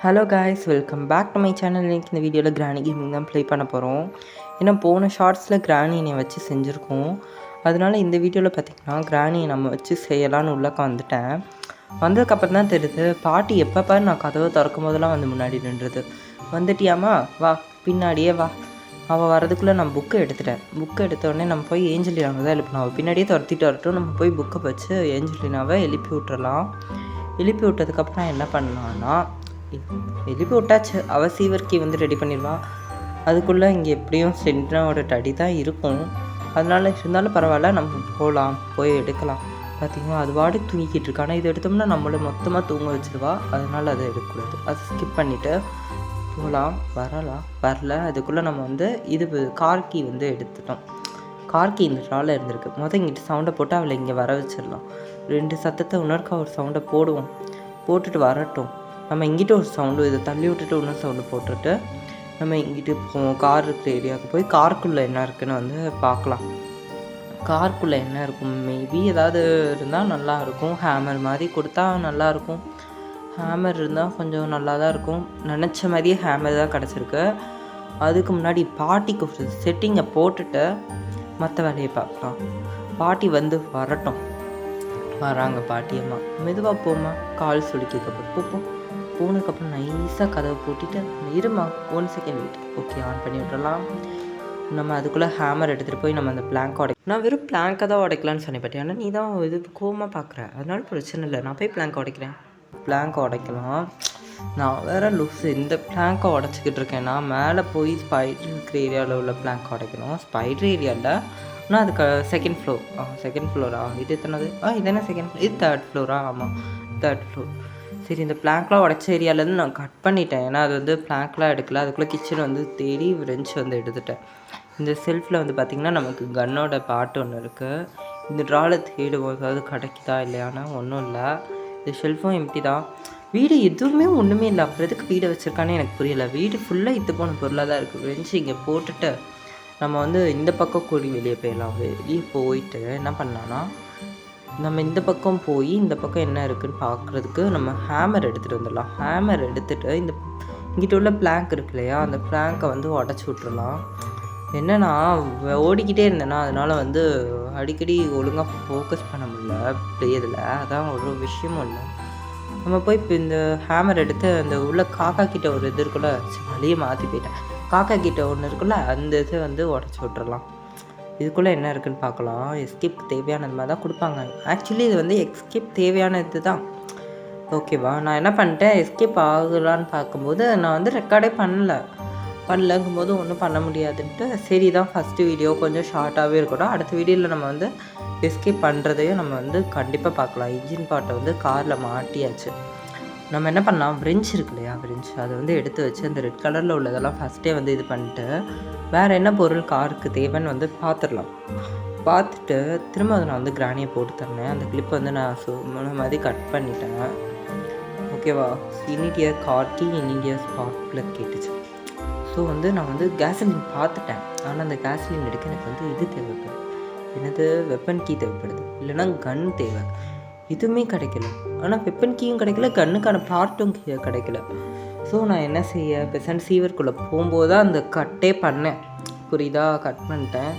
Hello guys, welcome back to my channel. இன்றைக்கி இந்த வீடியோவில் கிராணி கேமிங் தான் ப்ளே பண்ண போகிறோம். ஏன்னா போன ஷார்ட்ஸில் கிராணியை வச்சு செஞ்சுருக்கோம். அதனால் இந்த வீடியோவில் பார்த்திங்கன்னா கிராணியை நம்ம வச்சு செய்யலான்னு உள்ளக்க வந்துட்டேன். வந்ததுக்கப்புறம் தான் தெரியுது பாட்டி எப்போ நான் கதவை திறக்கும் போதெல்லாம் வந்து முன்னாடி நின்றுது. வந்துட்டியாமா, வா பின்னாடியே வா. அவள் வரதுக்குள்ளே நான் புக்கை எடுத்துட்டேன். புக்கை எடுத்தோடனே நம்ம போய் ஏஞ்சலினாவை தான் எழுப்பணும். அவள் பின்னாடியே துரத்திட்டு வரட்டும், நம்ம போய் புக்கை வச்சு ஏஞ்சலினாவை எழுப்பி விட்டுறலாம். எழுப்பி விட்டதுக்கப்புறம் என்ன பண்ணலான்னா, எழுப்பி விட்டாச்சு. அவள் சீவர்க்கி வந்து ரெடி பண்ணிடுவாள். அதுக்குள்ளே இங்கே எப்படியும் சென்ட்ராவோட டடி தான் இருக்கும். அதனால இருந்தாலும் பரவாயில்ல, நம்ம போகலாம், போய் எடுக்கலாம். பார்த்திங்கன்னா அது வாடி தூங்கிக்கிட்டு இருக்கா. ஆனால் இது எடுத்தோம்னா நம்மளை மொத்தமாக தூங்க வச்சுருவா. அதனால் அதை எடுக்கக்கூடாது. அதை ஸ்கிப் பண்ணிவிட்டு போகலாம். வரல. அதுக்குள்ளே நம்ம வந்து இது கார்கி வந்து எடுத்துட்டோம். கார்கி இந்த ட்ராவில் இருந்திருக்கு. இங்கிட்டு சவுண்டை போட்டு அவளை இங்கே வர வச்சிடலாம். 2 சத்தத்தை உணர்க்க ஒரு சவுண்டை போடுவோம். போட்டுட்டு வரட்டும். நம்ம இங்கிட்ட ஒரு சவுண்டு, இதை தள்ளி விட்டுட்டு இன்னொரு சவுண்டு போட்டுட்டு நம்ம இங்கிட்டு போவோம். கார் இருக்கிற ஏரியாவுக்கு போய் காருக்குள்ளே என்ன இருக்குதுன்னு வந்து பார்க்கலாம். காருக்குள்ளே என்ன இருக்கும், மேபி ஏதாவது இருந்தால் நல்லாயிருக்கும். ஹேமர் மாதிரி கொடுத்தா நல்லாயிருக்கும். ஹேமர் இருந்தால் கொஞ்சம் நல்லா தான் இருக்கும். நினச்ச மாதிரியே ஹேமர் தான் கிடச்சிருக்கு. அதுக்கு முன்னாடி பாட்டிக்கு ஒரு செட்டிங்கை போட்டுட்டு மற்ற வேலையை பார்க்கலாம். பாட்டி வந்து வரட்டும். வராங்க பாட்டியம்மா. மெதுவாக போம்மா, கால் சுடுக்கிக்கப்போ போனதுக்கப்புறம் நைஸாக கதவை போட்டுட்டு இருமா 1 செகண்ட் வெயிட். ஓகே, ஆன் பண்ணி விட்றலாம். நம்ம அதுக்குள்ளே ஹேமர் எடுத்துகிட்டு போய் நம்ம அந்த பிளாங்கை நான் வெறும் பிளாங்கை தான் உடைக்கலான்னு சொன்னேன். பட் ஆனால் நீ தான் இது கோவமாக பார்க்குற, அதனால பிரச்சனை இல்லை. நான் போய் பிளாங்கை உடைக்கிறேன். பிளாங்கை உடைக்கலாம். நான் வேறு லூஸு இந்த பிளாங்கை உடச்சிக்கிட்டு இருக்கேன். நான் மேலே போய் ஸ்பைடர் இருக்கிற ஏரியாவில் உள்ள பிளாங்கை உடைக்கணும். ஸ்பைடர் ஏரியாவில் ஆனால் அதுக்கு செகண்ட் ஃப்ளோரா இது எத்தனது? இது என்ன செகண்ட் ஃப்ளோர்? இது 3rd ஃப்ளோரா? ஆமாம், 3rd ஃப்ளோர். சரி, இந்த பிளாங்க்லாம் உடச்ச ஏரியாவிலேருந்து நான் கட் பண்ணிட்டேன். ஏன்னா அது வந்து பிளாங்க்லாம் எடுக்கல. அதுக்குள்ளே கிச்சன் வந்து தேடி ரெஞ்ச் வந்து எடுத்துட்டேன். இந்த செல்ஃபில் வந்து பார்த்திங்கன்னா நமக்கு கன்னோட பாட்டு ஒன்று இருக்குது. இந்த ட்ராவில் தேடுவோம் ஏதாவது கிடைக்குதா இல்லையானா. ஒன்றும் இல்லை. இந்த ஷெல்ஃபும் எம்டி தான். வீடு எதுவுமே ஒன்றுமே இல்லை. அப்புறம் எதுக்கு வீடை வச்சுருக்கானே எனக்கு புரியலை. வீடு ஃபுல்லாக இது போன பொருளாக தான் இருக்குது. ரெஞ்ச் இங்கே போட்டுட்டு நம்ம வந்து இந்த பக்கம் கூடி வெளியே போயிடலாம். வெளியே போயிட்டு என்ன பண்ணலான்னா, நம்ம இந்த பக்கம் போய் இந்த பக்கம் என்ன இருக்குதுன்னு பார்க்குறதுக்கு நம்ம ஹேமர் எடுத்துகிட்டு வந்துடலாம். ஹேமர் எடுத்துகிட்டு இங்கிட்ட உள்ள பிளாங்க் இருக்கு இல்லையா, அந்த பிளாங்கை வந்து உடச்சி விட்றலாம். என்னென்னா ஓடிக்கிட்டே இருந்தேன்னா அதனால் வந்து அடிக்கடி ஒழுங்காக ஃபோக்கஸ் பண்ண முடியல இதில். அதான் ஒரு விஷயமும் இல்லை. நம்ம போய் இப்போ இந்த ஹேமர் எடுத்து அந்த உள்ள காக்கா கிட்ட ஒரு இது இருக்குல்ல, வழியை மாற்றி போயிட்டேன். காக்கா கிட்ட ஒன்று இருக்குல்ல, அந்த இதை வந்து உடச்சி விட்றலாம். இதுக்குள்ளே என்ன இருக்குதுன்னு பார்க்கலாம். எஸ்கேப் தேவையானது மாதிரி தான் கொடுப்பாங்க. ஆக்சுவலி இது வந்து எஸ்கேப் தேவையான இது தான். ஓகேவா, நான் என்ன பண்ணிட்டேன், எஸ்கேப் ஆகலான்னு பார்க்கும்போது நான் வந்து ரெக்கார்டே பண்ணலங்கும்போது ஒன்றும் பண்ண முடியாதுன்ட்டு சரி தான் ஃபஸ்ட்டு வீடியோ கொஞ்சம் ஷார்ட்டாகவே இருக்கட்டும். அடுத்த வீடியோவில் நம்ம வந்து எஸ்கேப் பண்ணுறதையும் நம்ம வந்து கண்டிப்பாக பார்க்கலாம். இன்ஜின் பாட்டை வந்து காரில் மாட்டியாச்சு. நம்ம என்ன பண்ணலாம், ஃப்ரெஞ்ச் இருக்கு இல்லையா, ஃப்ரெஞ்ச் அதை வந்து எடுத்து வச்சு அந்த ரெட் கலரில் உள்ளதெல்லாம் ஃபஸ்ட்டே வந்து இது பண்ணிட்டு வேறு என்ன பொருள் காருக்கு தேவைன்னு வந்து பார்த்துட்டு திரும்ப அதை நான் வந்து கிராணியை போட்டு தரேன். அந்த கிளிப்பை வந்து நான் முன்ன மாதிரி கட் பண்ணிட்டேன். ஓகேவா, இனிடியர் கார்கி இனிடியர் ஸ்பார்க் ப்ளக் கேட்டுச்சு. ஸோ வந்து நான் வந்து கேஸ்லின் பார்த்துட்டேன். ஆனால் அந்த கேஸ்லின் எடுக்க எனக்கு வந்து இது தேவைப்படுது. என்னது, வெப்பன் கீ தேவைப்படுது. இல்லைனா கன் தேவை. எதுவுமே கிடைக்கல. ஆனால் வெப்பன் கீயும் கிடைக்கல, கன்னுக்கான பார்ட்டும் கிடைக்கல. ஸோ நான் என்ன செய்ய, பெசன்ட் சீவருக்குள்ளே போகும்போது தான் அந்த கட்டே பண்ணேன். புரியுதா, கட் பண்ணிட்டேன்.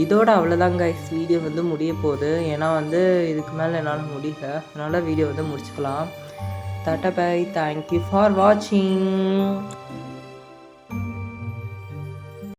இதோட அவ்வளோதாங்க கைஸ், வீடியோ வந்து முடிய போகுது. ஏன்னா வந்து இதுக்கு மேலே என்னால் முடியல. அதனால் வீடியோ வந்து முடிச்சுக்கலாம். டாடா பை, தேங்க்யூ ஃபார் வாட்சிங்.